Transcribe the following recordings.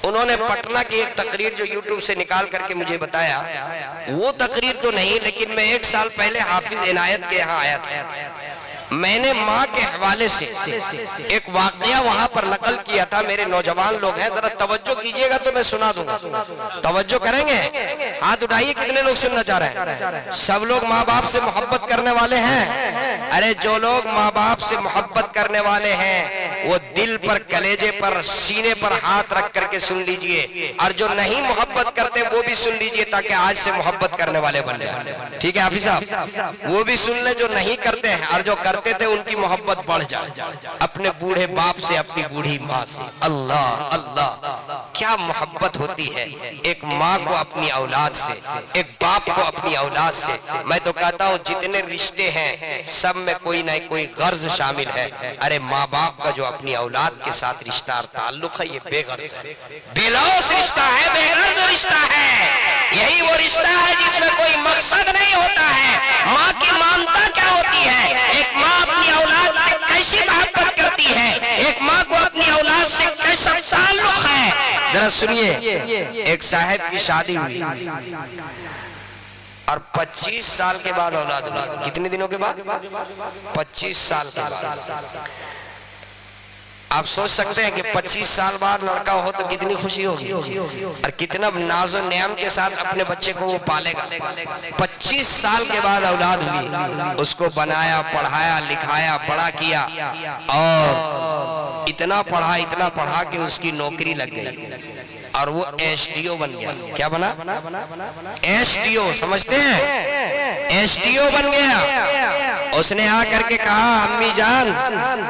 उन्होंने पटना की एक तकरीर जो यूट्यूब से निकाल करके मुझे बताया, वो तकरीर तो नहीं, लेकिन मैं 1 साल पहले हाफिज इनायत के यहाँ आया था। मैंने माँ के हवाले से एक वाकया वहां पर नकल किया था। मेरे नौजवान लोग हैं, जरा तवज्जो कीजिएगा तो मैं सुना दूंगा। तवज्जो करेंगे? हाथ उठाइए, कितने लोग सुनना चाह रहे हैं? सब लोग माँ बाप से मोहब्बत करने वाले हैं? अरे जो लोग माँ बाप से मोहब्बत करने वाले हैं वो दिल पर, कलेजे पर, सीने पर हाथ रख करके सुन लीजिए, और जो नहीं मोहब्बत करते वो भी सुन लीजिए, ताकि आज से मोहब्बत करने वाले बन जाए। ठीक है हाफिज साहब, वो भी सुन ले जो नहीं करते हैं, और जो करते थे उनकी मोहब्बत बढ़ जाए। अपने बूढ़े बाप से, अपनी बूढ़ी माँ से। अल्लाह अल्लाह, क्या मोहब्बत होती है एक माँ को अपनी औलाद से, एक बाप को अपनी औलाद से। मैं तो कहता हूँ जितने रिश्ते हैं सब में कोई ना कोई गर्ज शामिल है। अरे माँ बाप का जो अपनी औलाद के साथ रिश्ता और ताल्लुक है, ये बेगर्ज है, बेलौस रिश्ता है, बेगर्ज रिश्ता है। यही वो रिश्ता है जिसमें कोई मकसद नहीं होता है। माँ की ममता क्या होती है, एक माँ अपनी औलाद से कैसी मोहब्बत करती है, एक माँ को अपनी औलाद से कैसा ताल्लुक है। जरा सुनिए, एक साहब की शादी हुई और 25 साल के बाद औलाद हुई। कितने दिनों के बाद? 25 साल के बाद। आप सोच सकते हैं कि 25 साल बाद लड़का हो तो कितनी खुशी होगी, और कितना नाज़ो नेम के साथ अपने बच्चे को वो पालेगा। 25 साल के बाद औलाद हुई, उसको बनाया, पढ़ाया, लिखाया, बड़ा किया, और इतना पढ़ा कि उसकी नौकरी लग गई और वो एसडीओ बन गया। क्या बना? एसडीओ, समझते हैं? एसडीओ बन गया। उसने आकर के कहा, अम्मी जान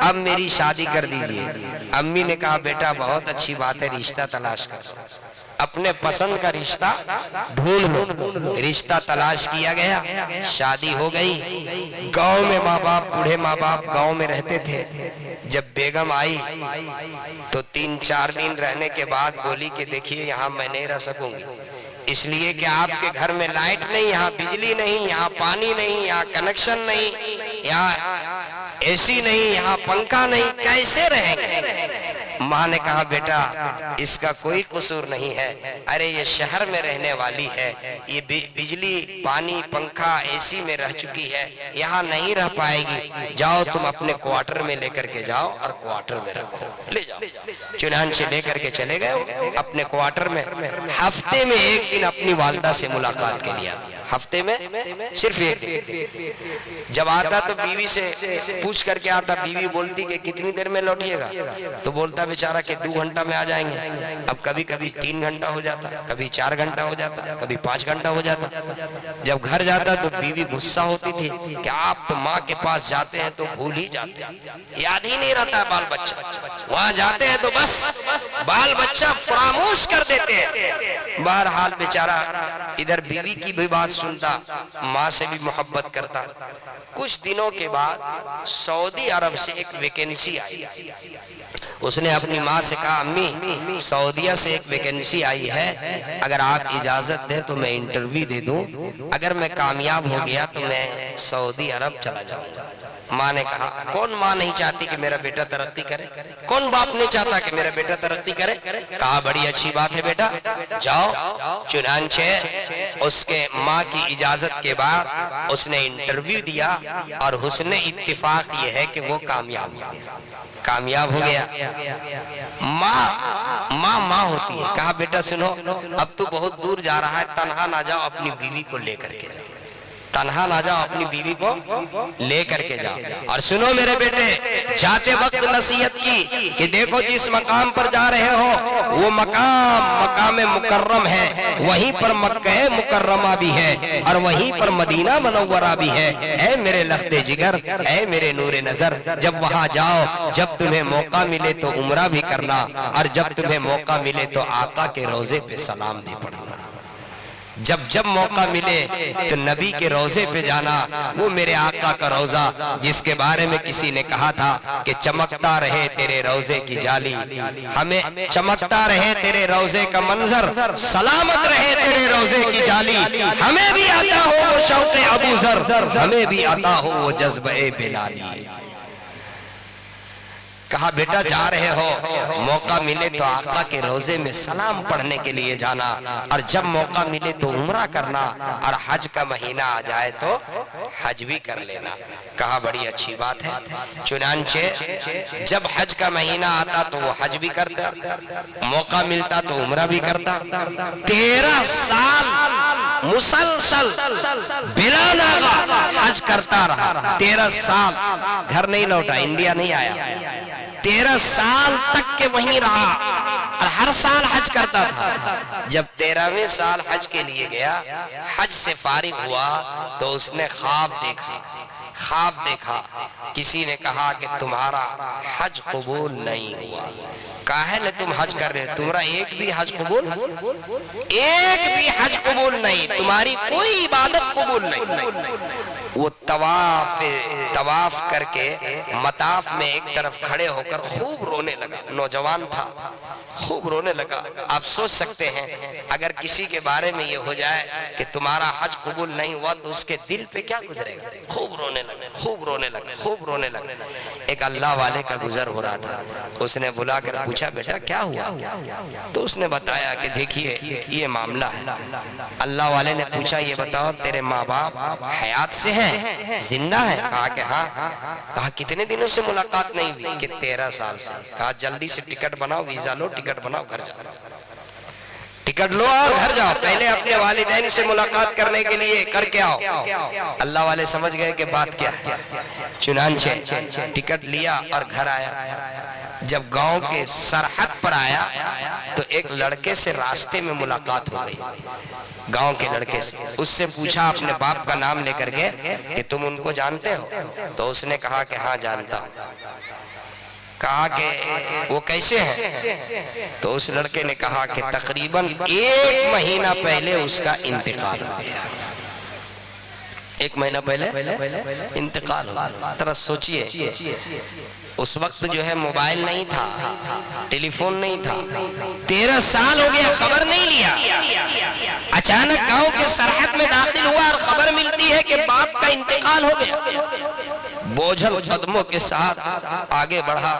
अब मेरी शादी कर दीजिए। अम्मी ने कहा, बेटा बहुत अच्छी बात है, रिश्ता तलाश करो, अपने पसंद का रिश्ता ढूंढ लो। रिश्ता तलाश किया गया, शादी हो गई। गांव में माँ बाप, बूढ़े माँ बाप गांव में रहते थे। जब बेगम आई तो 3-4 दिन रहने के बाद बोली कि देखिए यहाँ मैं नहीं रह सकूंगी, इसलिए कि आपके घर में लाइट नहीं, यहाँ बिजली नहीं, यहाँ पानी नहीं, यहाँ कनेक्शन नहीं, यहाँ एसी नहीं, यहाँ पंखा नहीं, कैसे रहेंगे? माँ ने कहा, बेटा इसका कोई कसूर नहीं है। अरे ये शहर में रहने वाली है, ये बिजली, पानी, पंखा, एसी में रह चुकी है, यहाँ नहीं रह पाएगी। जाओ तुम अपने क्वार्टर में लेकर के जाओ और क्वार्टर में रखो, ले जाओ। चुनांचे लेकर के चले गए अपने क्वार्टर में। हफ्ते में 1 दिन अपनी वालिदा से मुलाकात के लिए, हफ्ते में सिर्फ 1 दिन। जब आता तो बीवी से पूछ करके आता, बीवी बोलती कि कितनी देर में लौटिएगा, तो बोलता बेचारा कि 2 घंटा में आ जाएंगे। अब कभी कभी 3 घंटा हो जाता, कभी 4 घंटा हो जाता, कभी 5 घंटा हो जाता। जब घर जाता तो बीवी गुस्सा होती थी कि आप तो माँ के पास जाते हैं तो भूल ही जाते हैं, याद ही नहीं रहता बाल बच्चा, वहां जाते हैं तो बस बाल बच्चा फरामोश कर देते हैं। बहरहाल बेचारा इधर बीवी की भी बात सुनता, माँ से भी मोहब्बत करता। कुछ दिनों के बाद सऊदी अरब से एक वैकेंसी आई। उसने अपनी माँ से कहा, अम्मी सऊदीया से एक वैकेंसी आई है, अगर आप इजाजत दें तो मैं इंटरव्यू दे दूं, अगर मैं कामयाब हो गया तो मैं सऊदी अरब चला जाऊंगा। माँ ने कहा, कौन माँ नहीं चाहती कि मेरा बेटा तरक्की करे, कौन बाप नहीं चाहता कि मेरा बेटा तरक्की करे। कहा, बड़ी अच्छी बात है बेटा, जाओ। चुनांचे उसके माँ की इजाजत के बाद उसने इंटरव्यू दिया और हुस्ने इत्तिफाक ये है कि वो कामयाब हो गया, कामयाब हो गया। माँ होती है। कहा, बेटा सुनो, अब तू बहुत दूर जा रहा है, तन्हा ना जाओ, अपनी बीवी को लेकर के जाओ, तन्हा ना जाओ, अपनी बीवी को लेकर के जाओ। और सुनो मेरे बेटे, जाते वक्त नसीहत की कि देखो जिस मकाम पर जा रहे हो वो मकाम मुकर्रम है, वहीं पर मक्का मुकर्रमा भी है और वहीं पर मदीना मनव्वरा भी है। ऐ मेरे लख्ते जिगर, ऐ मेरे नूरे नजर, जब वहां जाओ, जब तुम्हें मौका मिले तो उम्रा भी करना, और जब तुम्हें मौका मिले तो आका के रोजे पे सलाम भी पढ़ना। जब मौका मिले तो नबी के रोजे पे जाना, वो मेरे आका का रोजा जिसके बारे में किसी ने कहा था कि चमकता रहे तेरे रोजे की जाली, हमें चमकता रहे तेरे रोजे का मंजर, सलामत रहे तेरे रोजे की जाली, हमें भी आता हो वो शौक़े अबू ज़र, हमें भी आता हो वो जज्बे बिलाली। कहा बेटा जा रहे हो, मौका मिले तो आका के रोजे में सलाम पढ़ने के लिए जाना, और जब मौका मिले तो उम्रा करना, और हज का महीना आ जाए तो हज भी कर लेना। कहा बड़ी अच्छी बात है। चुनांचे जब हज का महीना आता तो वो हज भी करता, मौका मिलता तो उम्रा भी करता। 13 साल मुसलसल बिला नागा हज करता रहा। 13 साल घर नहीं लौटा, इंडिया नहीं आया। 13 साल तक के वहीं रहा और हर साल हज करता था। जब 13वें साल हज के लिए गया, हज से फारिग हुआ तो उसने ख्वाब देखा। किसी ने कहा कि तुम्हारा हज कबूल नहीं हुआ। काहे ले तुम हज कर रहे हो, तुम्हारा एक भी हज कबूल नहीं, तुम्हारी कोई इबादत कबूल नहीं। वो तवाफ करके मताफ में एक तरफ खड़े होकर खूब रोने लगा। नौजवान था, खूब रोने लगा। आप सोच सकते हैं अगर किसी के बारे में ये हो जाए कि तुम्हारा हज कबूल नहीं हुआ तो उसके दिल पे क्या गुजरेगा। खूब रोने लगा। एक अल्लाह वाले का गुजर हो रहा था, उसने बुलाकर पूछा बेटा क्या हुआ, तो उसने बताया कि देखिए ये मामला है। अल्लाह वाले ने पूछा ये बताओ तेरे माँ बाप हयात से हैं, जिंदा है? कहा कि हाँ। कहा कितने दिनों से मुलाकात नहीं हुई? कि 13 साल से। कहा जल्दी से टिकट बनाओ, वीजा लो, टिकट बनाओ, घर जाओ। टिकट लो और घर जाओ, पहले अपने वालिदैन से मुलाकात करने के लिए करके आओ। अल्लाह वाले समझ गए कि बात क्या है। चुनांचे टिकट लिया और घर आया। जब गांव के सरहद पर आया तो एक लड़के से रास्ते में मुलाकात हो गई, गांव के लड़के से। उससे पूछा अपने बाप का नाम लेकर के कि तुम उनको जानते हो? तो उसने कहा कि हाँ जानता हूँ। कहा कि वो कैसे हैं? तो उस लड़के ने कहा कि तकरीबन 1 महीना पहले उसका इंतकाल हो गया। 1 महीना पहले इंतकाल हो गया। तरह सोचिए, उस वक्त जो है मोबाइल नहीं था, टेलीफोन नहीं था। 13 साल हो गया, खबर नहीं लिया। अचानक गांव के सरहद में दाखिल हुआ और खबर मिलती है कि बाप का इंतकाल हो गया। बोझल कदमों के साथ आगे बढ़ा,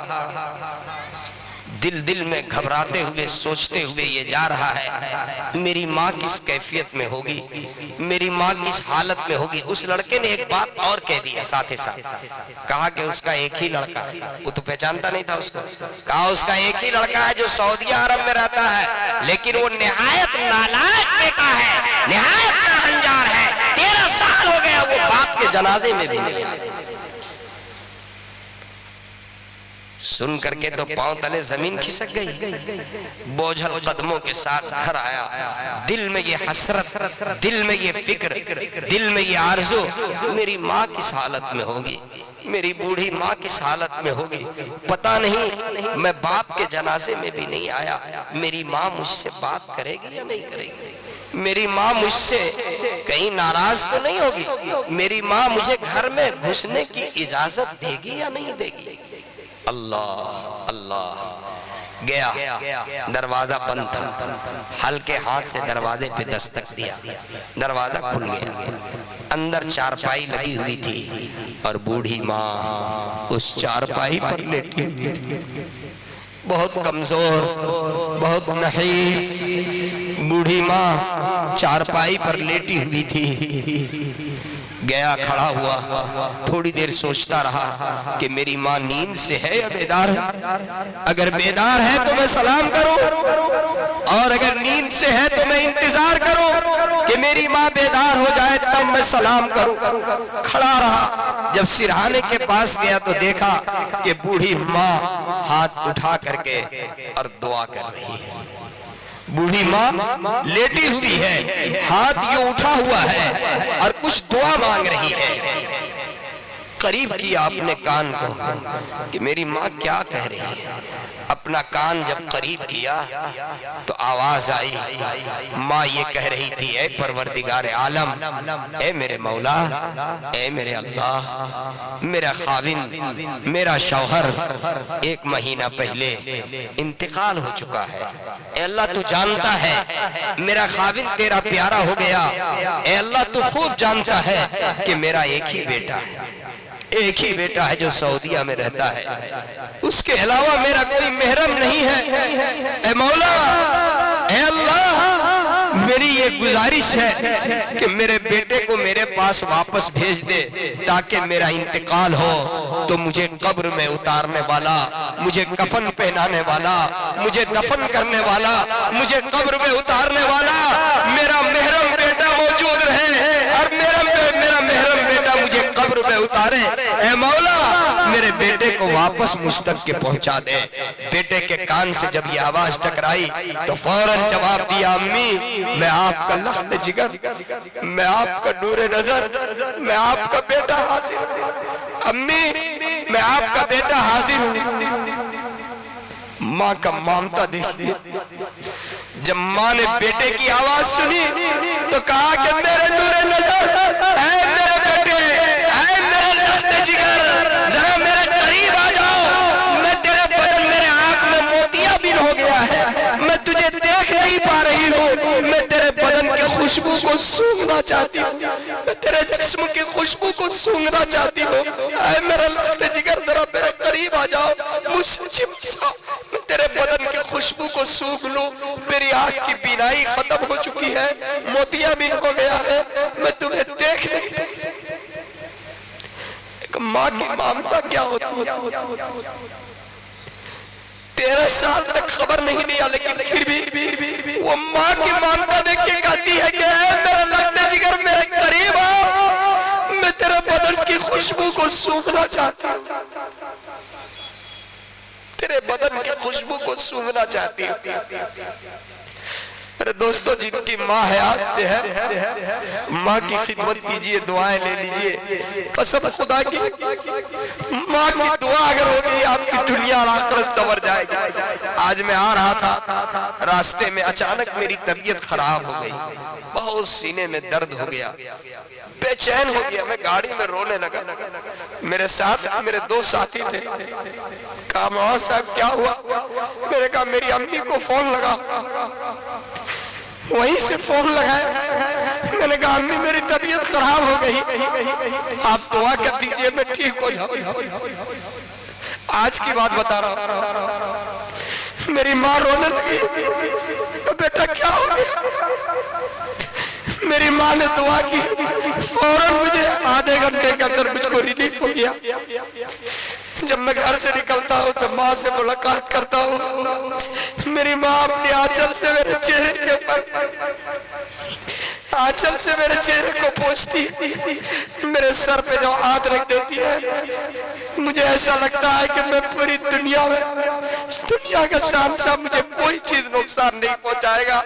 दिल में घबराते हुए सोचते हुए ये जा रहा है मेरी माँ किस कैफियत में होगी, मेरी माँ किस हालत में होगी। उस लड़के ने एक बात और कह दिया साथ ही साथ, कहा कि उसका एक ही लड़का है। वो तो पहचानता नहीं था उसको। कहा उसका एक ही लड़का है जो सऊदी अरब में रहता है, लेकिन वो निहायत नालायक बेटा है, निहायत नाहंजार है। 13 साल हो गया वो बाप के जनाजे में भी नहीं आया। सुन करके तो पांव तले जमीन खिसक गई। बोझल कदमों के साथ घर आया, दिल में ये हसरत, दिल में ये फिक्र, दिल में ये आरज़ू, मेरी माँ किस हालत में होगी, मेरी बूढ़ी माँ किस हालत में होगी, पता नहीं। मैं बाप के जनाजे में भी नहीं आया, मेरी माँ मुझसे बात करेगी या नहीं करेगी, मेरी माँ मुझसे कहीं नाराज तो नहीं होगी, मेरी माँ मुझे घर में घुसने की इजाजत देगी या नहीं देगी। अल्लाह अल्लाह। गया, दरवाजा बंद था, हल्के हाथ से दरवाजे पे दस्तक दिया, दरवाजा खुल गया। अंदर चारपाई लगी हुई थी और बूढ़ी माँ उस चारपाई पर लेटी हुई थी। बहुत कमजोर, बहुत नहीफ बूढ़ी माँ चारपाई पर लेटी हुई थी। गया, खड़ा हुआ, थोड़ी देर सोचता रहा कि मेरी माँ नींद से है या बेदार है। अगर बेदार है तो मैं सलाम करूं, और अगर नींद से है तो मैं इंतजार करूं कि मेरी माँ बेदार हो जाए तब मैं सलाम करूं। खड़ा रहा। जब सिरहाने के पास गया तो देखा कि बूढ़ी माँ हाथ उठा करके और दुआ कर रही है। बूढ़ी माँ लेटी हुई है, हाथ ये उठा हुआ है और कुछ दुआ मांग रही है। करीब किया अपने कान को कि मेरी माँ क्या कह रही है। अपना कान जब करीब किया तो आवाज आई, माँ ये कह रही थी, ए परवरदिगार आलम, ए मेरे मौला, ए मेरे अल्लाह, मेरा खाविंद, मेरा शौहर 1 महीना पहले इंतकाल हो चुका है। ए अल्लाह तू जानता है मेरा खाविंद तेरा प्यारा हो गया। ए अल्लाह तू खूब जानता है कि मेरा एक ही बेटा है। एक ही बेटा है जो सऊदीया में रहता है, उसके अलावा मेरा कोई महरम नहीं है। ऐ मौला, ऐ अल्लाह, मेरी ये गुजारिश है कि मेरे बेटे को मेरे पास वापस भेज दे, ताकि मेरा इंतकाल हो तो मुझे कब्र में उतारने वाला, मुझे कफन पहनाने वाला, मुझे दफन करने वाला, मुझे कब्र में उतारने वाला मेरा महरम बेटा मौजूद रहे, और मेरा महरम बेटा मुझे कब्र में उतारे। ऐ मौला, मेरे बेटे को वापस मुझ तक के पहुंचा दे। बेटे के कान से जब ये आवाज टकराई तो फौरन जवाब दिया, अम्मी, मैं आपका लख्त जिगर, मैं आपका नूरे नजर, मैं आपका बेटा हाजिर हूं। अम्मी, मैं आपका बेटा हाजिर हूं। माँ का ममता देखिए, जब माँ ने बेटे की आवाज सुनी तो कहा कि मेरे नूरे नजर, ऐ मेरे बेटे, ऐ मेरे लख्त जिगर, जरा मेरे करीब आ जाओ। मैं तेरे बदन, मेरे आंख में मोतियाबिंद हो गया है, मैं तुझे देख नहीं पा रही हूँ, मैं तेरे बदन की खुशबू को सूंघना चाहती हूँ, मैं तेरे जिस्म की खुशबू को सूंघना चाहती हूँ। ऐ मेरा लख्त जिगर, जरा मेरे करीब आ जाओ, मुझसे चिपक जाओ, मैं तेरे बदन की खुशबू को सूंघ लूं। मेरी आंख की बीनाई खत्म हो चुकी है, मोतियाबिंद हो गया है, मैं तुम्हें देख नहीं पा रही। एक माँ की ममता क्या होती है। 13 साल तक खबर नहीं लिया, लेकिन फिर भी वो माँ की ममता देख के कहती है कि मेरा लख्त जिगर, मेरे करीब आओ, मैं तेरे बदन की खुशबू को सूंघना चाहती हूँ, तेरे बदन की खुशबू को सूंघना चाहती हूँ। अरे दोस्तों, जिनकी माँ हयात से है, माँ की खिदमत कीजिए, दुआएं ले लीजिए। कसम खुदा की, माँ की दुआ अगर होगी आपकी दुनिया और आखिरत संवर जाएगी। आज मैं आ रहा था, रास्ते में अचानक मेरी तबीयत खराब हो गई, बहुत सीने में दर्द हो गया, बेचैन हो गया, मैं गाड़ी में रोने लगा। मेरे साथ मेरे 2 साथी थे। कहा, मौलाना साहब क्या हुआ? मैंने कहा, मेरी अम्मी को फोन लगा। वहीं से फोन लगाया, मैंने कहा, अम्मी मेरी तबीयत खराब हो गई, आप दुआ कर दीजिए मैं ठीक हो जाऊं। आज की बात बता रहा हूं, मेरी माँ रोने लगी, तो बेटा क्या हो गया? मेरी माँ ने दुआ की, फौरन मुझे आधे घंटे के अंदर मुझको रिलीफ हो गया। जब मैं घर से निकलता हूँ तो माँ से मुलाकात करता हूँ, मेरी माँ अपने आंचल से मेरे चेहरे के ऊपर, आंचल से मेरे चेहरे को पोंछती, मेरे सर पे जो हाथ रख देती है, मुझे ऐसा लगता है कि मैं पूरी दुनिया में, दुनिया का शहंशाह, मुझे कोई चीज नुकसान नहीं पहुंचाएगा,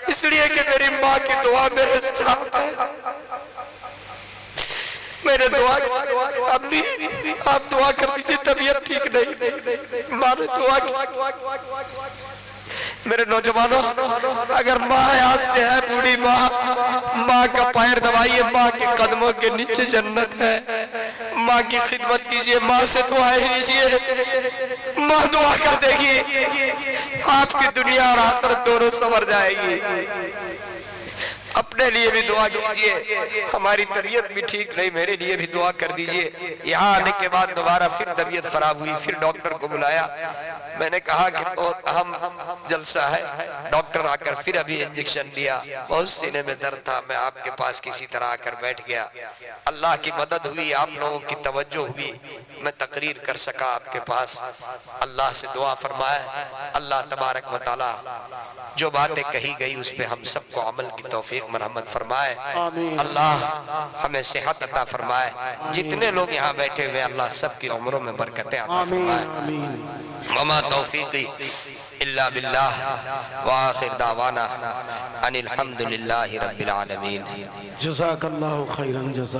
इसलिए कि मेरी माँ की दुआ मेरे साथ है। मैंने दुआ, अम्मी आप दुआ कर दीजिए, तबीयत ठीक नहीं। माँ ने दुआ की। मेरे नौजवानों, अगर माँ हयात से है, बूढ़ी माँ का पैर दबाइए, माँ के कदमों के नीचे जन्नत है। माँ की खिदमत कीजिए, माँ से दुआएं लीजिए, माँ दुआ कर देगी, आपकी दुनिया और आखिरत दोनों संवर जाएगी। अपने लिए भी दुआ कीजिए, हमारी तबीयत भी ठीक नहीं, मेरे लिए भी दुआ कर दीजिए। यहाँ आने के बाद दोबारा फिर तबीयत खराब हुई, फिर डॉक्टर को बुलाया, मैंने कहा कि बहुत अहम जलसा है। डॉक्टर आकर फिर अभी इंजेक्शन दिया, बहुत सीने में दर्द था, मैं आपके पास किसी तरह आकर बैठ गया। अल्लाह की मदद हुई, आप लोगों की तवज्जो हुई, मैं तकरीर कर सका आपके पास। अल्लाह से दुआ फरमाए, अल्लाह तबारक व तआला जो बातें कही गई उस पे हम सबको अमल की तौफीक मरहमत फरमाए। अल्लाह हमें सेहत अता फरमाए। जितने लोग यहाँ बैठे हुए, अल्लाह सबकी उम्रों में बरकतें अता फरमाए। वमा तौफीकी इल्ला बिल्लाह व आखिर दावाना अनिल हम्दुलिल्लाहि रब्बिल आलमीन। जज़ाकल्लाहु खैरन जज़ा।